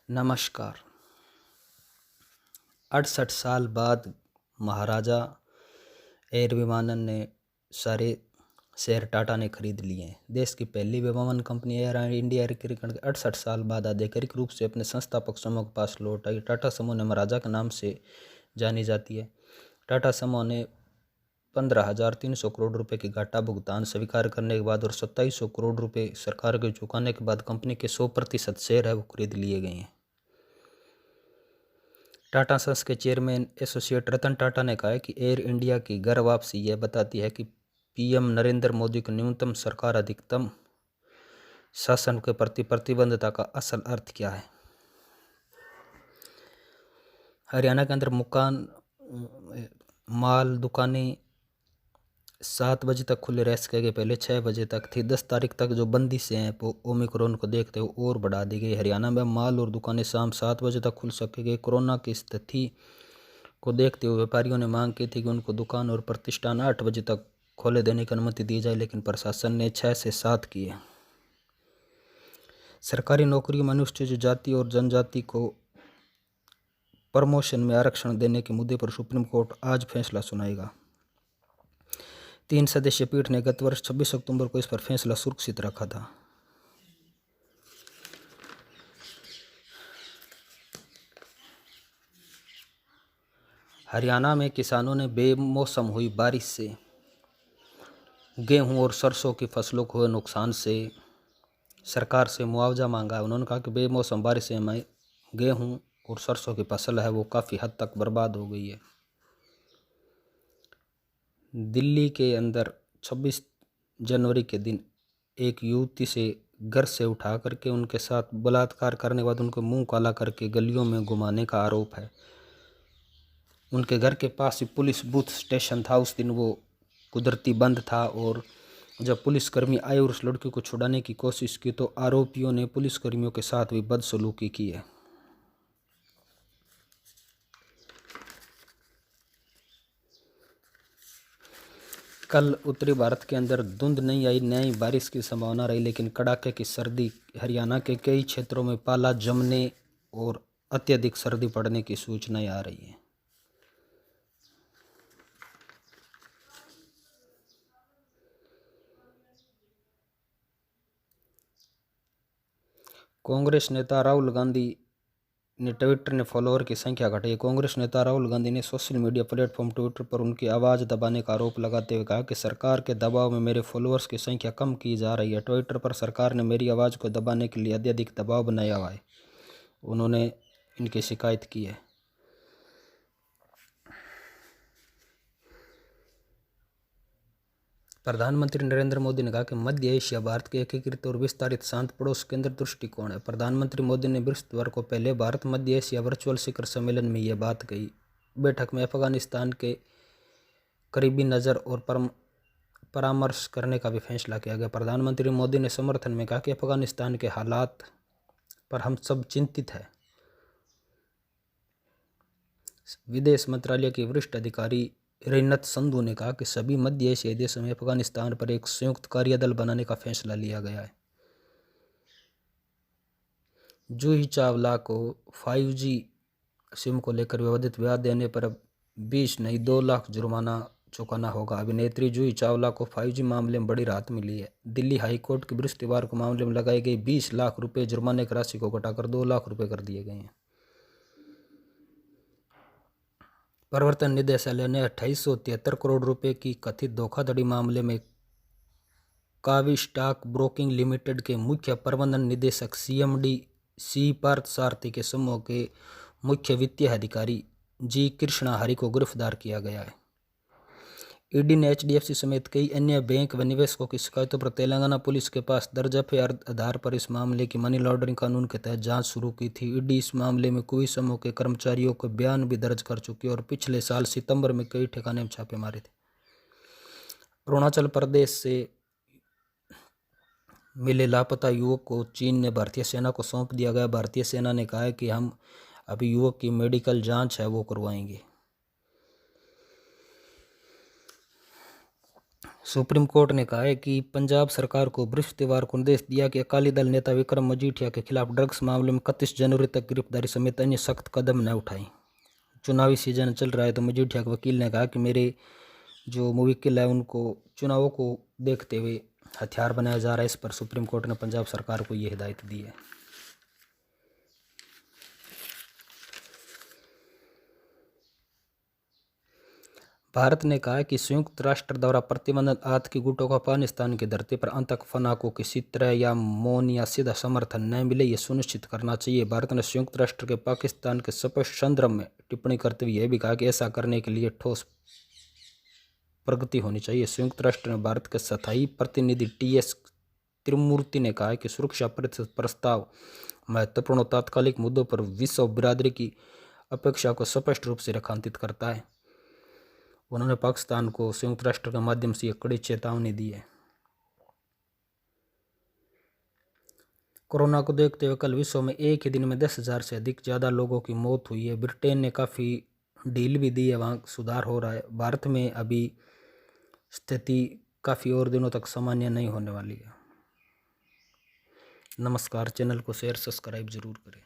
नमस्कार। 68 साल बाद महाराजा एयर विमानन ने सारे शेयर टाटा ने खरीद लिए हैं। देश की पहली विमानन कंपनी एयर इंडिया के 68 साल बाद आधिकारिक रूप से अपने संस्थापक समूह के पास लौट आई। टाटा समूह ने महाराजा के नाम से जानी जाती है। टाटा समूह ने 15,300 करोड़ रुपए की घाटा भुगतान स्वीकार करने के बाद और 2700 करोड़ रुपए सरकार को चुकाने के बाद कंपनी के 100% शेयर है वो खरीद लिए गए हैं। टाटा सन्स के चेयरमैन एसोसिएट रतन टाटा ने कहा है कि एयर इंडिया की घर वापसी यह बताती है कि पीएम नरेंद्र मोदी की न्यूनतम सरकार अधिकतम शासन के प्रति प्रतिबद्धता का असल अर्थ क्या है। हरियाणा के अंदर माल दुकानें 7 बजे तक खुले रह सकेंगे, पहले 6 बजे तक थी। 10 तारीख तक जो बंदिशें हैं वो ओमिक्रॉन को देखते हुए और बढ़ा दी गई। हरियाणा में माल और दुकानें शाम 7 बजे तक खुल सकेंगे। कोरोना की स्थिति को देखते हुए व्यापारियों ने मांग की थी कि उनको दुकान और प्रतिष्ठान 8 बजे तक खोले देने की अनुमति दी जाए, लेकिन प्रशासन ने 6 से 7 किए। सरकारी नौकरी में अनुसूचित जाति और जनजाति को प्रमोशन में आरक्षण देने के मुद्दे पर सुप्रीम कोर्ट आज फैसला सुनाएगा। 3 सदस्यीय पीठ ने गत वर्ष 26 अक्टूबर को इस पर फैसला सुरक्षित रखा था। हरियाणा में किसानों ने बेमौसम हुई बारिश से गेहूं और सरसों की फसलों को हुए नुकसान से सरकार से मुआवजा मांगा। उन्होंने कहा कि बेमौसम बारिश से हमें गेहूं और सरसों की फसल है वो काफ़ी हद तक बर्बाद हो गई है। दिल्ली के अंदर 26 जनवरी के दिन एक युवती से घर से उठा करके उनके साथ बलात्कार करने के बाद उनको मुंह काला करके गलियों में घुमाने का आरोप है। उनके घर के पास ही पुलिस बूथ स्टेशन था। उस दिन वो कुदरती बंद था और जब पुलिसकर्मी आए और उस लड़की को छुड़ाने की कोशिश की तो आरोपियों ने पुलिसकर्मियों के साथ भी बदसलूकी की है। कल उत्तरी भारत के अंदर धुंध नहीं आई, नई बारिश की संभावना रही, लेकिन कड़ाके की सर्दी, हरियाणा के कई क्षेत्रों में पाला जमने और अत्यधिक सर्दी पड़ने की सूचनाएं आ रही हैं। कांग्रेस नेता राहुल गांधी ने ट्विटर ने फॉलोअर की संख्या घटाई। कांग्रेस नेता राहुल गांधी ने सोशल मीडिया प्लेटफॉर्म ट्विटर पर उनकी आवाज़ दबाने का आरोप लगाते हुए कहा कि सरकार के दबाव में मेरे फॉलोअर्स की संख्या कम की जा रही है। ट्विटर पर सरकार ने मेरी आवाज़ को दबाने के लिए अत्यधिक दबाव बनाया हुआ है, उन्होंने इनकी शिकायत की है। प्रधानमंत्री नरेंद्र मोदी ने कहा कि मध्य एशिया भारत के एकीकृत और विस्तारित शांत पड़ोस केंद्र दृष्टिकोण है। प्रधानमंत्री मोदी ने बृहस्पतिवार को पहले भारत मध्य एशिया वर्चुअल शिखर सम्मेलन में यह बात कही। बैठक में अफगानिस्तान के करीबी नज़र और परामर्श करने का भी फैसला किया गया। प्रधानमंत्री मोदी ने समर्थन में कहा कि अफगानिस्तान के हालात पर हम सब चिंतित हैं। विदेश मंत्रालय के वरिष्ठ अधिकारी रेनत संधू ने कहा कि सभी मध्य एशियाई देशों में अफगानिस्तान पर एक संयुक्त कार्यदल बनाने का फैसला लिया गया है। जूही चावला को 5G सिम को लेकर विवादित ब्याज देने पर अब 20 नहीं 2 लाख जुर्माना चुकाना होगा। अभिनेत्री जूही चावला को 5G मामले में बड़ी राहत मिली है। दिल्ली हाईकोर्ट के बृहस्पतिवार को मामले में लगाई गई 20 लाख रुपये जुर्माने की राशि को घटाकर 2 लाख रुपये कर दिए गए हैं। प्रवर्तन निदेशालय ने 2873 करोड़ रुपए की कथित धोखाधड़ी मामले में कावी स्टॉक ब्रोकिंग लिमिटेड के मुख्य प्रबंधन निदेशक CMD सी पार्थसारथी के समूह के मुख्य वित्तीय अधिकारी जी कृष्णा हरि को गिरफ्तार किया गया है। ईडी ने HDFC समेत कई अन्य बैंक व निवेशकों की शिकायतों पर तेलंगाना पुलिस के पास दर्ज FIR आधार पर इस मामले की मनी लॉन्ड्रिंग कानून के तहत जांच शुरू की थी। ईडी इस मामले में कुई समूह के कर्मचारियों के बयान भी दर्ज कर चुकी है और पिछले साल सितंबर में कई ठिकाने में छापे मारे थे। अरुणाचल प्रदेश से मिले लापता युवक को चीन ने भारतीय सेना को सौंप दिया गया। भारतीय सेना ने कहा है कि हम अभी युवक की मेडिकल जांच है वो करवाएंगे। सुप्रीम कोर्ट ने कहा है कि पंजाब सरकार को बृहस्पतिवार को निर्देश दिया कि अकाली दल नेता विक्रम मजीठिया के खिलाफ ड्रग्स मामले में 31 जनवरी तक गिरफ्तारी समेत अन्य सख्त कदम न उठाएं। चुनावी सीजन चल रहा है तो मजीठिया के वकील ने कहा कि मेरे जो मुवक्किल है उनको चुनावों को देखते हुए हथियार बनाया जा रहा है। इस पर सुप्रीम कोर्ट ने पंजाब सरकार को ये हिदायत दी है। भारत ने कहा कि संयुक्त राष्ट्र द्वारा प्रतिबंधित आतंकी गुटों को अफगानिस्तान की धरती पर आतंक फना को किसी तरह या मौन या सीधा समर्थन न मिले, ये सुनिश्चित करना चाहिए। भारत ने संयुक्त राष्ट्र के पाकिस्तान के स्पष्ट संदर्भ में टिप्पणी करते हुए यह भी कहा कि ऐसा करने के लिए ठोस प्रगति होनी चाहिए। संयुक्त राष्ट्र में भारत के स्थायी प्रतिनिधि TS त्रिमूर्ति ने कहा कि सुरक्षा परिषद प्रस्ताव महत्वपूर्ण और तात्कालिक मुद्दों पर विश्व बिरादरी की अपेक्षा को स्पष्ट रूप से रेखांकित करता है। उन्होंने पाकिस्तान को संयुक्त राष्ट्र के माध्यम से एक कड़ी चेतावनी दी है। कोरोना को देखते हुए कल विश्व में एक ही दिन में 10,000 से ज़्यादा लोगों की मौत हुई है। ब्रिटेन ने काफ़ी ढील भी दी है, वहाँ सुधार हो रहा है। भारत में अभी स्थिति काफ़ी और दिनों तक सामान्य नहीं होने वाली है। नमस्कार, चैनल को शेयर सब्सक्राइब जरूर करें।